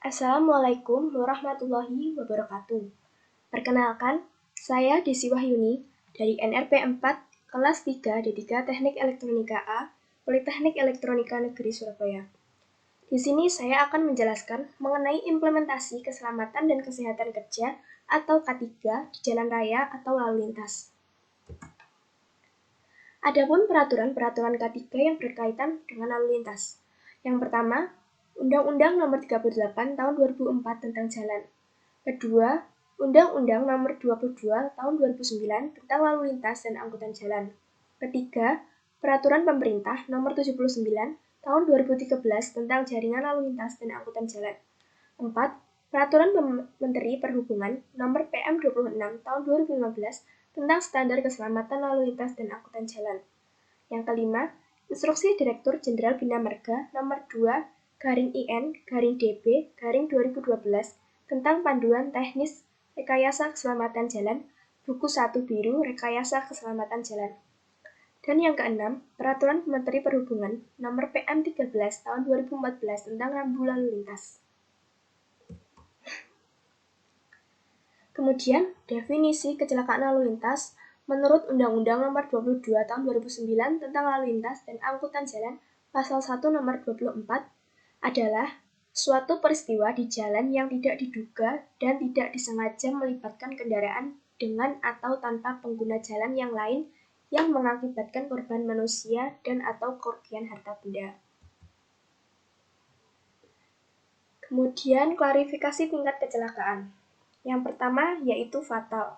Assalamualaikum warahmatullahi wabarakatuh. Perkenalkan, saya Desi Wahyuni dari NRP 4 kelas 3 D3 Teknik Elektronika A, Politeknik Elektronika Negeri Surabaya. Di sini saya akan menjelaskan mengenai implementasi keselamatan dan kesehatan kerja atau K3 di jalan raya atau lalu lintas. Adapun peraturan-peraturan K3 yang berkaitan dengan lalu lintas. Yang pertama, Undang-Undang Nomor 38 Tahun 2004 tentang Jalan. Kedua, Undang-Undang Nomor 22 Tahun 2009 tentang Lalu Lintas dan Angkutan Jalan. Ketiga, Peraturan Pemerintah Nomor 79 Tahun 2013 tentang Jaringan Lalu Lintas dan Angkutan Jalan. 4. Peraturan Menteri Perhubungan Nomor PM 26 Tahun 2015 tentang Standar Keselamatan Lalu Lintas dan Angkutan Jalan. Yang kelima, Instruksi Direktur Jenderal Bina Marga Nomor 2/IN/DB/2012 tentang Panduan Teknis Rekayasa Keselamatan Jalan, Buku 1 Biru Rekayasa Keselamatan Jalan. Dan yang keenam, Peraturan Menteri Perhubungan Nomor PM 13 Tahun 2014 tentang rambu lalu lintas. Kemudian, definisi kecelakaan lalu lintas menurut Undang-Undang Nomor 22 Tahun 2009 tentang Lalu Lintas dan Angkutan Jalan Pasal 1 Nomor 24 adalah suatu peristiwa di jalan yang tidak diduga dan tidak disengaja melibatkan kendaraan dengan atau tanpa pengguna jalan yang lain yang mengakibatkan korban manusia dan atau kerugian harta benda. Kemudian klarifikasi tingkat kecelakaan. Yang pertama yaitu fatal.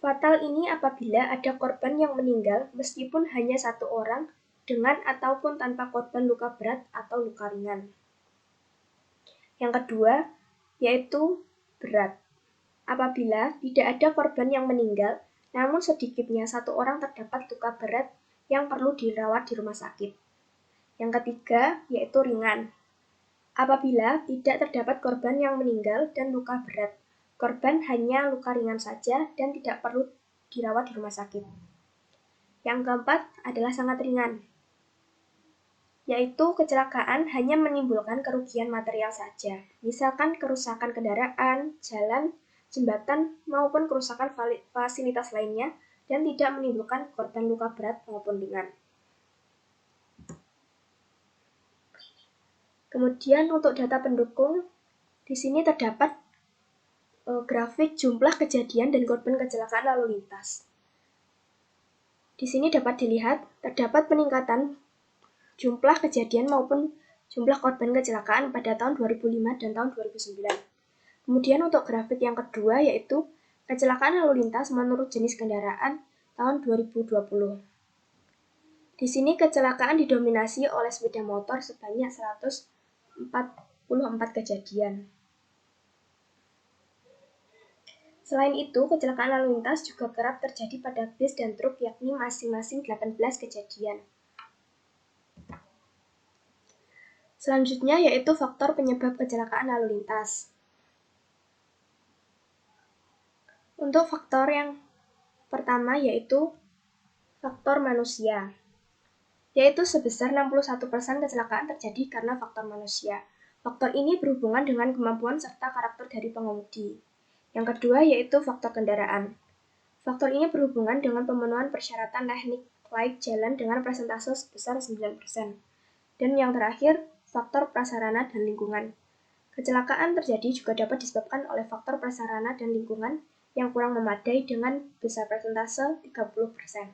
Fatal ini apabila ada korban yang meninggal meskipun hanya satu orang dengan ataupun tanpa korban luka berat atau luka ringan. Yang kedua, yaitu berat. Apabila tidak ada korban yang meninggal, namun sedikitnya satu orang terdapat luka berat yang perlu dirawat di rumah sakit. Yang ketiga, yaitu ringan. Apabila tidak terdapat korban yang meninggal dan luka berat, korban hanya luka ringan saja dan tidak perlu dirawat di rumah sakit. Yang keempat adalah sangat ringan, yaitu kecelakaan hanya menimbulkan kerugian material saja, misalkan kerusakan kendaraan, jalan, jembatan, maupun kerusakan fasilitas lainnya, dan tidak menimbulkan korban luka berat maupun ringan. Kemudian untuk data pendukung, di sini terdapat grafik jumlah kejadian dan korban kecelakaan lalu lintas. Di sini dapat dilihat terdapat peningkatan jumlah kejadian maupun jumlah korban kecelakaan pada tahun 2005 dan tahun 2009. Kemudian untuk grafik yang kedua yaitu kecelakaan lalu lintas menurut jenis kendaraan tahun 2020. Di sini kecelakaan didominasi oleh sepeda motor sebanyak 144 kejadian. Selain itu, kecelakaan lalu lintas juga kerap terjadi pada bis dan truk yakni masing-masing 18 kejadian. Selanjutnya yaitu faktor penyebab kecelakaan lalu lintas. Untuk faktor yang pertama yaitu faktor manusia, yaitu sebesar 61% kecelakaan terjadi karena faktor manusia. Faktor ini berhubungan dengan kemampuan serta karakter dari pengemudi. Yang kedua yaitu faktor kendaraan. Faktor ini berhubungan dengan pemenuhan persyaratan teknik laik jalan dengan persentase sebesar 9%. Dan yang terakhir, faktor prasarana dan lingkungan. Kecelakaan terjadi juga dapat disebabkan oleh faktor prasarana dan lingkungan yang kurang memadai dengan besar persentase 30%.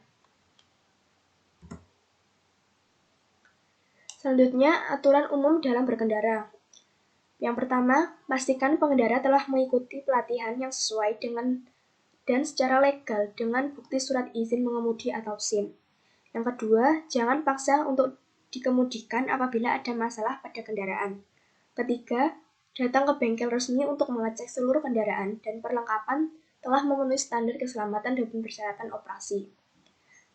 Selanjutnya, aturan umum dalam berkendara. Yang pertama, pastikan pengendara telah mengikuti pelatihan yang sesuai dengan dan secara legal dengan bukti surat izin mengemudi atau SIM. Yang kedua, jangan paksa untuk dikemudikan apabila ada masalah pada kendaraan. Ketiga, datang ke bengkel resmi untuk mengecek seluruh kendaraan dan perlengkapan telah memenuhi standar keselamatan dan persyaratan operasi.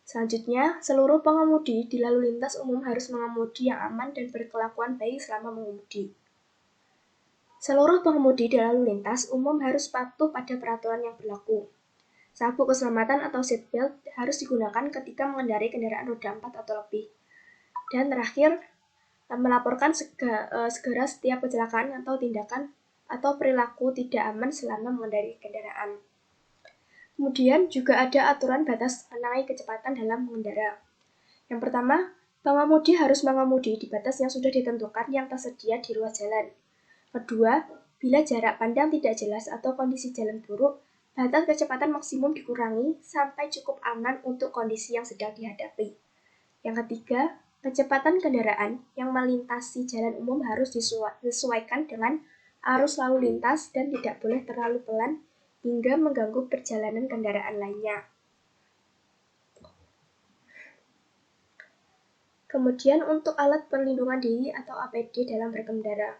Selanjutnya, seluruh pengemudi di lalu lintas umum harus mengemudi yang aman dan berkelakuan baik selama mengemudi. Seluruh pengemudi di lalu lintas umum harus patuh pada peraturan yang berlaku. Sabuk keselamatan atau seatbelt harus digunakan ketika mengendarai kendaraan roda 4 atau lebih. Dan terakhir, melaporkan segera setiap kecelakaan atau tindakan atau perilaku tidak aman selama mengendarai kendaraan. Kemudian juga ada aturan batas mengenai kecepatan dalam mengendara. Yang pertama, pengemudi harus mengemudi di batas yang sudah ditentukan yang tersedia di ruas jalan. Kedua, bila jarak pandang tidak jelas atau kondisi jalan buruk, batas kecepatan maksimum dikurangi sampai cukup aman untuk kondisi yang sedang dihadapi. Yang ketiga, kecepatan kendaraan yang melintasi jalan umum harus disesuaikan dengan arus lalu lintas dan tidak boleh terlalu pelan hingga mengganggu perjalanan kendaraan lainnya. Kemudian untuk alat perlindungan diri atau APD dalam berkendara.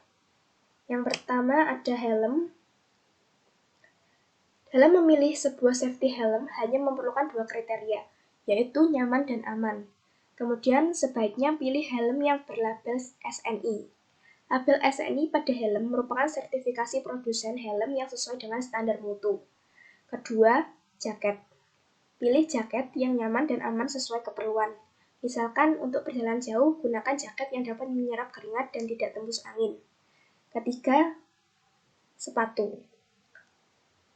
Yang pertama ada helm. Dalam memilih sebuah safety helm hanya memerlukan 2 kriteria, yaitu nyaman dan aman. Kemudian sebaiknya pilih helm yang berlabel SNI. Label SNI pada helm merupakan sertifikasi produsen helm yang sesuai dengan standar mutu. Kedua, jaket. Pilih jaket yang nyaman dan aman sesuai keperluan. Misalkan untuk perjalanan jauh, gunakan jaket yang dapat menyerap keringat dan tidak tembus angin. Ketiga, sepatu.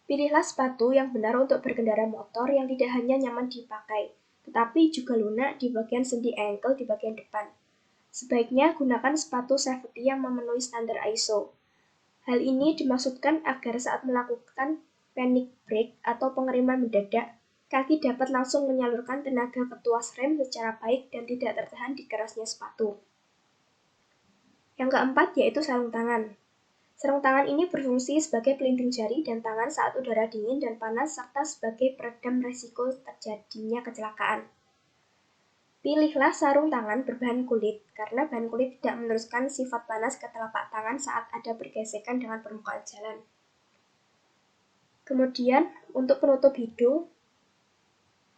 Pilihlah sepatu yang benar untuk berkendara motor yang tidak hanya nyaman dipakai, tetapi juga lunak di bagian sendi ankle di bagian depan. Sebaiknya gunakan sepatu safety yang memenuhi standar ISO. Hal ini dimaksudkan agar saat melakukan panic brake atau pengereman mendadak, kaki dapat langsung menyalurkan tenaga ke tuas rem secara baik dan tidak tertahan di kerasnya sepatu. Yang keempat yaitu sarung tangan. Sarung tangan ini berfungsi sebagai pelindung jari dan tangan saat udara dingin dan panas serta sebagai peredam risiko terjadinya kecelakaan. Pilihlah sarung tangan berbahan kulit karena bahan kulit tidak meneruskan sifat panas ke telapak tangan saat ada pergesekan dengan permukaan jalan. Kemudian, untuk penutup hidung,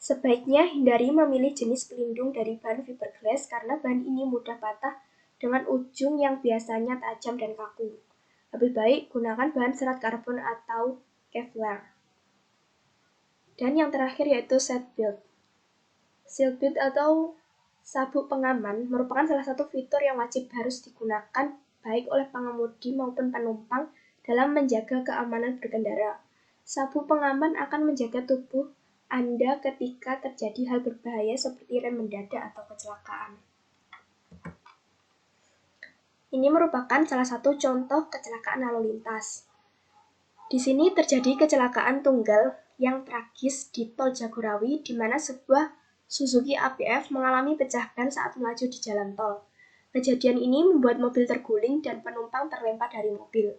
sebaiknya hindari memilih jenis pelindung dari bahan fiberglass karena bahan ini mudah patah dengan ujung yang biasanya tajam dan kaku. Lebih baik gunakan bahan serat karbon atau Kevlar. Dan yang terakhir yaitu seatbelt. Seatbelt atau sabuk pengaman merupakan salah satu fitur yang wajib harus digunakan baik oleh pengemudi maupun penumpang dalam menjaga keamanan berkendara. Sabuk pengaman akan menjaga tubuh Anda ketika terjadi hal berbahaya seperti rem mendadak atau kecelakaan. Ini merupakan salah satu contoh kecelakaan lalu lintas. Di sini terjadi kecelakaan tunggal yang tragis di Tol Jagorawi di mana sebuah Suzuki APF mengalami pecah ban saat melaju di jalan tol. Kejadian ini membuat mobil terguling dan penumpang terlempar dari mobil.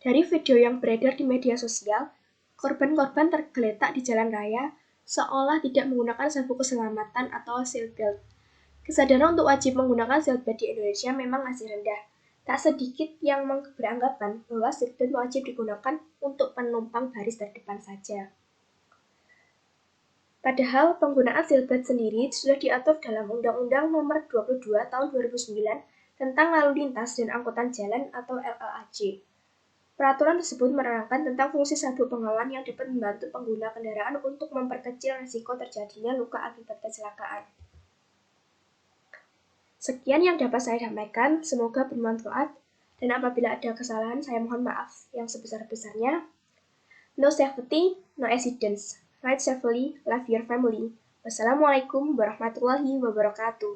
Dari video yang beredar di media sosial, korban-korban tergeletak di jalan raya seolah tidak menggunakan sabuk keselamatan atau seatbelt. Kesadaran untuk wajib menggunakan seatbelt di Indonesia memang masih rendah. Tak sedikit yang beranggapan bahwa seatbelt wajib digunakan untuk penumpang baris terdepan saja. Padahal penggunaan seatbelt sendiri sudah diatur dalam Undang-Undang Nomor 22 Tahun 2009 tentang Lalu Lintas dan Angkutan Jalan atau LLAJ. Peraturan tersebut menerangkan tentang fungsi sabuk pengaman yang dapat membantu pengguna kendaraan untuk memperkecil risiko terjadinya luka akibat kecelakaan. Sekian yang dapat saya sampaikan, semoga bermanfaat, dan apabila ada kesalahan saya mohon maaf yang sebesar-besarnya. No safety, no accidents. Ride safely, love your family. Wassalamualaikum warahmatullahi wabarakatuh.